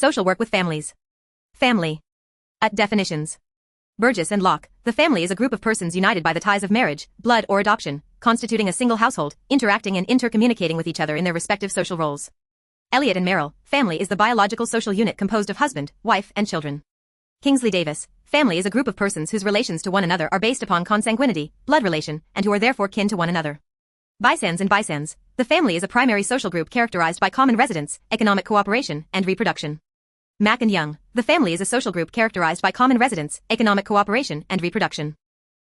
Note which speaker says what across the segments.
Speaker 1: Social work with families. Family. Definitions. Burgess and Locke. The family is a group of persons united by the ties of marriage, blood, or adoption, constituting a single household, interacting and intercommunicating with each other in their respective social roles. Elliott and Merrill. Family is the biological social unit composed of husband, wife, and children. Kingsley Davis. Family is a group of persons whose relations to one another are based upon consanguinity, blood relation, and who are therefore kin to one another. Bysands and Bysands. The family is a primary social group characterized by common residence, economic cooperation, and reproduction. Mack and Young. The family is a social group characterized by common residence, economic cooperation, and reproduction.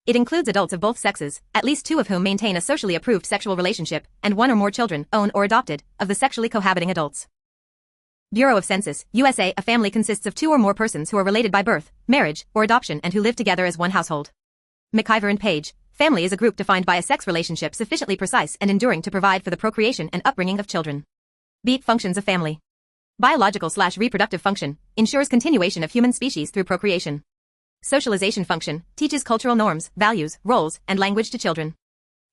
Speaker 1: It includes adults of both sexes, at least two of whom maintain a socially approved sexual relationship, and one or more children, owned or adopted, of the sexually cohabiting adults. Bureau of Census, USA. A family consists of two or more persons who are related by birth, marriage, or adoption and who live together as one household. McIver and Page. Family is a group defined by a sex relationship sufficiently precise and enduring to provide for the procreation and upbringing of children. Beat functions of family. Biological/reproductive function, ensures continuation of human species through procreation. Socialization function, teaches cultural norms, values, roles, and language to children.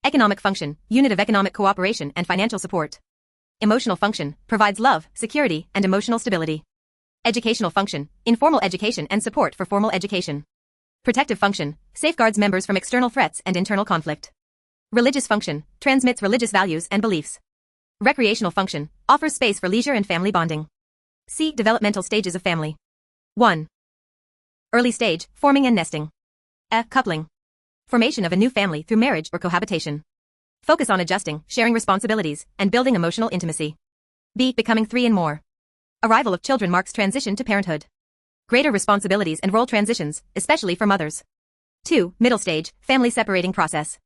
Speaker 1: Economic function, unit of economic cooperation and financial support. Emotional function, provides love, security, and emotional stability. Educational function, informal education and support for formal education. Protective function, safeguards members from external threats and internal conflict. Religious function, transmits religious values and beliefs. Recreational function, offers space for leisure and family bonding. See developmental stages of family. 1. Early stage, forming and nesting. Coupling. Formation of a new family through marriage or cohabitation. Focus on adjusting, sharing responsibilities, and building emotional intimacy. B. Becoming 3 and more. Arrival of children marks transition to parenthood. Greater responsibilities and role transitions, especially for mothers. 2. Middle stage, family separating process.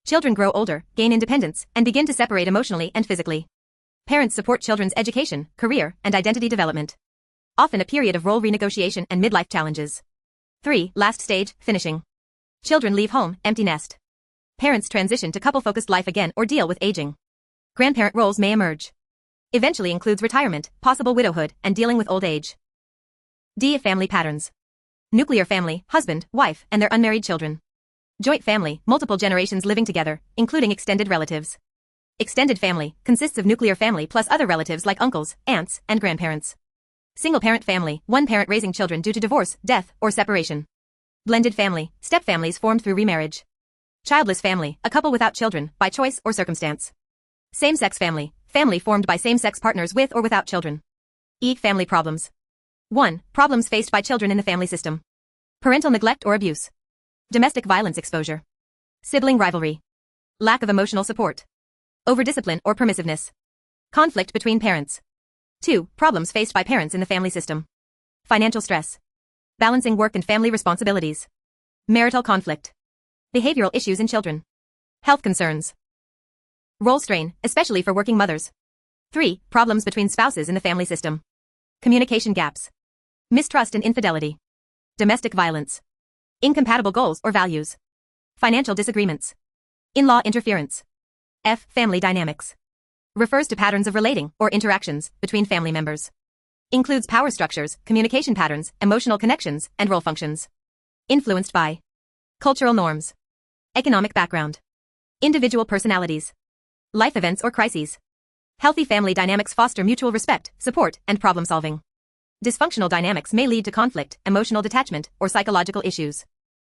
Speaker 1: Children grow older, gain independence, and begin to separate emotionally and physically. Parents support children's education, career, and identity development. Often a period of role renegotiation and midlife challenges. 3. Last stage, finishing. Children leave home, empty nest. Parents transition to couple-focused life again or deal with aging. Grandparent roles may emerge. Eventually includes retirement, possible widowhood, and dealing with old age. D. Family patterns. Nuclear family, husband, wife, and their unmarried children. Joint family, multiple generations living together, including extended relatives. Extended family, consists of nuclear family plus other relatives like uncles, aunts, and grandparents. Single-parent family, one parent raising children due to divorce, death, or separation. Blended family, step-families formed through remarriage. Childless family, a couple without children, by choice or circumstance. Same-sex family, family formed by same-sex partners with or without children. Family problems. 1. Problems faced by children in the family system. Parental neglect or abuse. Domestic violence exposure. Sibling rivalry. Lack of emotional support. Overdiscipline or permissiveness. Conflict between parents. 2. Problems faced by parents in the family system. Financial stress. Balancing work and family responsibilities. Marital conflict. Behavioral issues in children. Health concerns. Role strain, especially for working mothers. 3. Problems between spouses in the family system. Communication gaps. Mistrust and infidelity. Domestic violence. Incompatible goals or values. Financial disagreements. In-law interference. Family dynamics. Refers to patterns of relating or interactions between family members. Includes power structures, communication patterns, emotional connections, and role functions. Influenced by cultural norms. Economic background. Individual personalities. Life events or crises. Healthy family dynamics foster mutual respect, support, and problem solving. Dysfunctional dynamics may lead to conflict, emotional detachment, or psychological issues.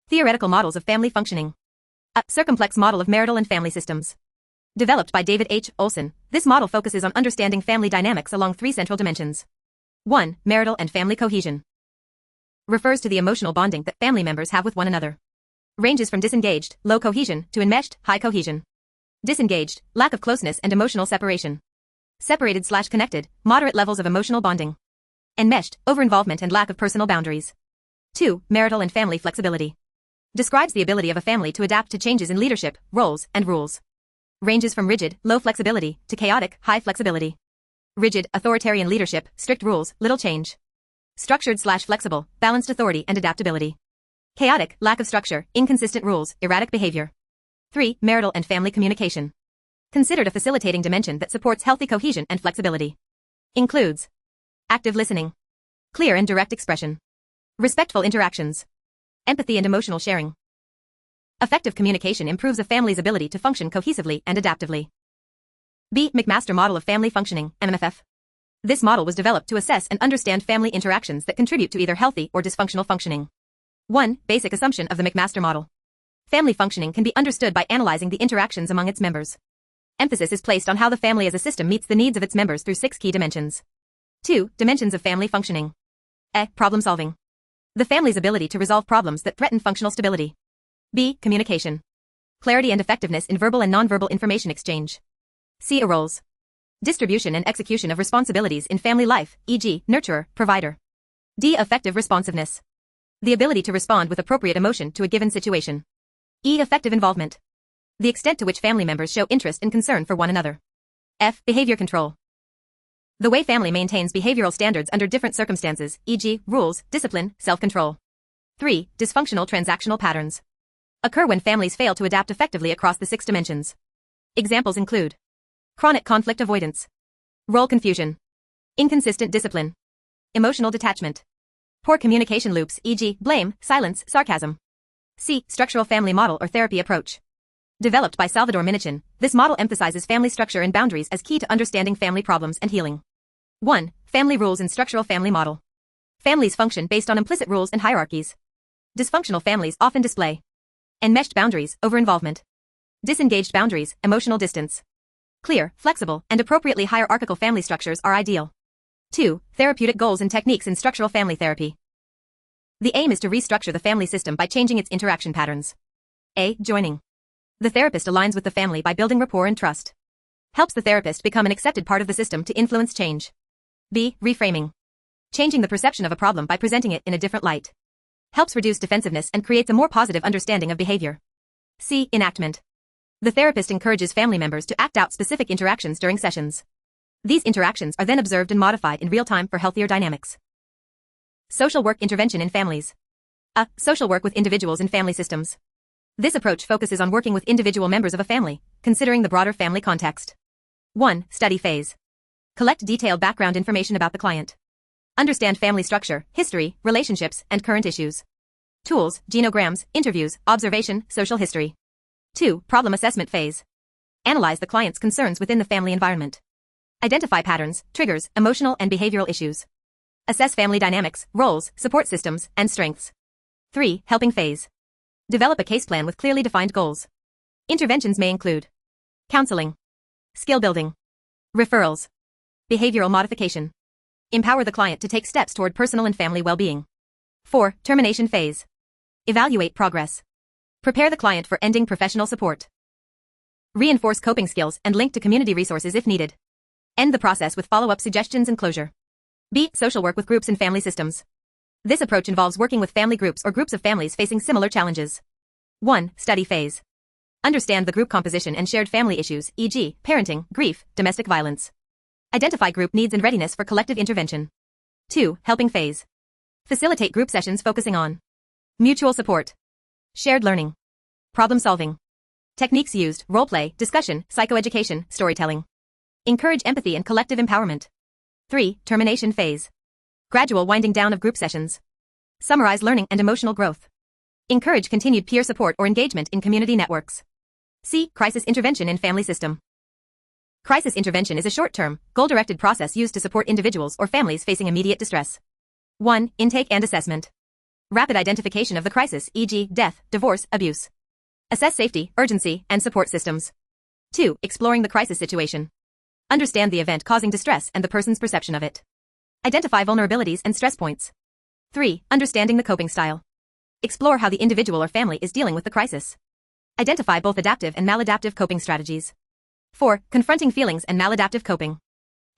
Speaker 1: Theoretical models of family functioning. A circumplex model of marital and family systems. Developed by David H. Olson, this model focuses on understanding family dynamics along 3 central dimensions. 1. Marital and family cohesion. Refers to the emotional bonding that family members have with one another. Ranges from disengaged, low cohesion, to enmeshed, high cohesion. Disengaged, lack of closeness and emotional separation. Separated/connected, moderate levels of emotional bonding. Enmeshed, over-involvement and lack of personal boundaries. 2. Marital and family flexibility. Describes the ability of a family to adapt to changes in leadership, roles, and rules. Ranges from rigid, low flexibility, to chaotic, high flexibility. Rigid, authoritarian leadership, strict rules, little change. Structured/flexible, balanced authority and adaptability. Chaotic, lack of structure, inconsistent rules, erratic behavior. 3. Marital and family communication. Considered a facilitating dimension that supports healthy cohesion and flexibility. Includes active listening. Clear and direct expression. Respectful interactions. Empathy and emotional sharing. Effective communication improves a family's ability to function cohesively and adaptively. B. McMaster Model of Family Functioning, MMFF. This model was developed to assess and understand family interactions that contribute to either healthy or dysfunctional functioning. 1. Basic assumption of the McMaster model. Family functioning can be understood by analyzing the interactions among its members. Emphasis is placed on how the family as a system meets the needs of its members through 6 key dimensions. 2. Dimensions of family functioning. A. Problem solving. The family's ability to resolve problems that threaten functional stability. B. Communication. Clarity and effectiveness in verbal and nonverbal information exchange. C. Roles. Distribution and execution of responsibilities in family life, e.g., nurturer, provider. D. Effective responsiveness. The ability to respond with appropriate emotion to a given situation. E. Effective involvement. The extent to which family members show interest and concern for one another. F. Behavior control. The way family maintains behavioral standards under different circumstances, e.g., rules, discipline, self-control. 3. Dysfunctional transactional patterns. Occur when families fail to adapt effectively across the 6 dimensions. Examples include chronic conflict avoidance, role confusion, inconsistent discipline, emotional detachment, poor communication loops, e.g., blame, silence, sarcasm. C. Structural family model or therapy approach. Developed by Salvador Minichin, this model emphasizes family structure and boundaries as key to understanding family problems and healing. 1. Family rules and structural family model. Families function based on implicit rules and hierarchies. Dysfunctional families often display enmeshed boundaries, over-involvement, disengaged boundaries, emotional distance. Clear, flexible, and appropriately hierarchical family structures are ideal. 2. Therapeutic goals and techniques in structural family therapy. The aim is to restructure the family system by changing its interaction patterns. A. Joining. The therapist aligns with the family by building rapport and trust. Helps the therapist become an accepted part of the system to influence change. B. Reframing. Changing the perception of a problem by presenting it in a different light. Helps reduce defensiveness and creates a more positive understanding of behavior. C. Enactment. The therapist encourages family members to act out specific interactions during sessions. These interactions are then observed and modified in real time for healthier dynamics. Social work intervention in families. A. Social work with individuals in family systems. This approach focuses on working with individual members of a family, considering the broader family context. 1. Study phase. Collect detailed background information about the client. Understand family structure, history, relationships, and current issues. Tools, genograms, interviews, observation, social history. 2. Problem assessment phase. Analyze the client's concerns within the family environment. Identify patterns, triggers, emotional and behavioral issues. Assess family dynamics, roles, support systems, and strengths. 3. Helping phase. Develop a case plan with clearly defined goals. Interventions may include counseling, skill building, referrals, behavioral modification. Empower the client to take steps toward personal and family well-being. 4. Termination phase. Evaluate progress. Prepare the client for ending professional support. Reinforce coping skills and link to community resources if needed. End the process with follow-up suggestions and closure. B. Social work with groups and family systems. This approach involves working with family groups or groups of families facing similar challenges. 1. Study phase. Understand the group composition and shared family issues, e.g., parenting, grief, domestic violence. Identify group needs and readiness for collective intervention. 2. Helping phase. Facilitate group sessions focusing on mutual support, shared learning, problem solving. Techniques used: role-play, discussion, psychoeducation, storytelling. Encourage empathy and collective empowerment. 3. Termination phase. Gradual winding down of group sessions. Summarize learning and emotional growth. Encourage continued peer support or engagement in community networks. C. Crisis intervention in family system. Crisis intervention is a short-term, goal-directed process used to support individuals or families facing immediate distress. 1. Intake and assessment. Rapid identification of the crisis, e.g., death, divorce, abuse. Assess safety, urgency, and support systems. 2. Exploring the crisis situation. Understand the event causing distress and the person's perception of it. Identify vulnerabilities and stress points. 3. Understanding the coping style. Explore how the individual or family is dealing with the crisis. Identify both adaptive and maladaptive coping strategies. 4. Confronting feelings and maladaptive coping.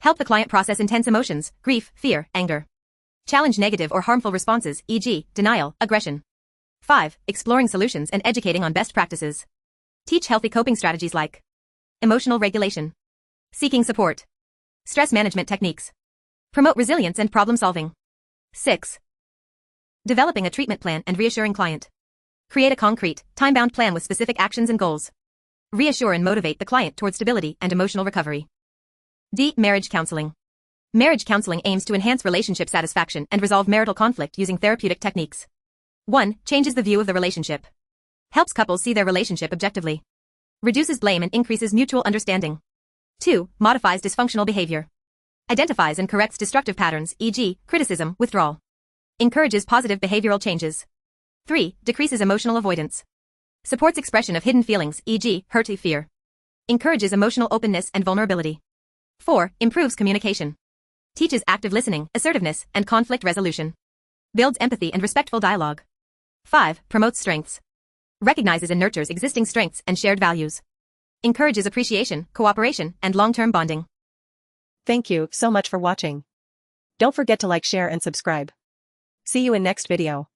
Speaker 1: Help the client process intense emotions, grief, fear, anger. Challenge negative or harmful responses, e.g., denial, aggression. 5. Exploring solutions and educating on best practices. Teach healthy coping strategies like emotional regulation, seeking support, stress management techniques. Promote resilience and problem solving. 6. Developing a treatment plan and reassuring client. Create a concrete, time-bound plan with specific actions and goals. Reassure and motivate the client toward stability and emotional recovery. D. Marriage counseling. Marriage counseling aims to enhance relationship satisfaction and resolve marital conflict using therapeutic techniques. 1. Changes the view of the relationship. Helps couples see their relationship objectively. Reduces blame and increases mutual understanding. 2. Modifies dysfunctional behavior. Identifies and corrects destructive patterns, e.g., criticism, withdrawal. Encourages positive behavioral changes. 3. Decreases emotional avoidance. Supports expression of hidden feelings, e.g., hurt, fear. Encourages emotional openness and vulnerability. 4. Improves communication. Teaches active listening, assertiveness, and conflict resolution. Builds empathy and respectful dialogue. 5. Promotes strengths. Recognizes and nurtures existing strengths and shared values. Encourages appreciation, cooperation, and long-term bonding.
Speaker 2: Thank you so much for watching. Don't forget to like, share, and subscribe. See you in next video.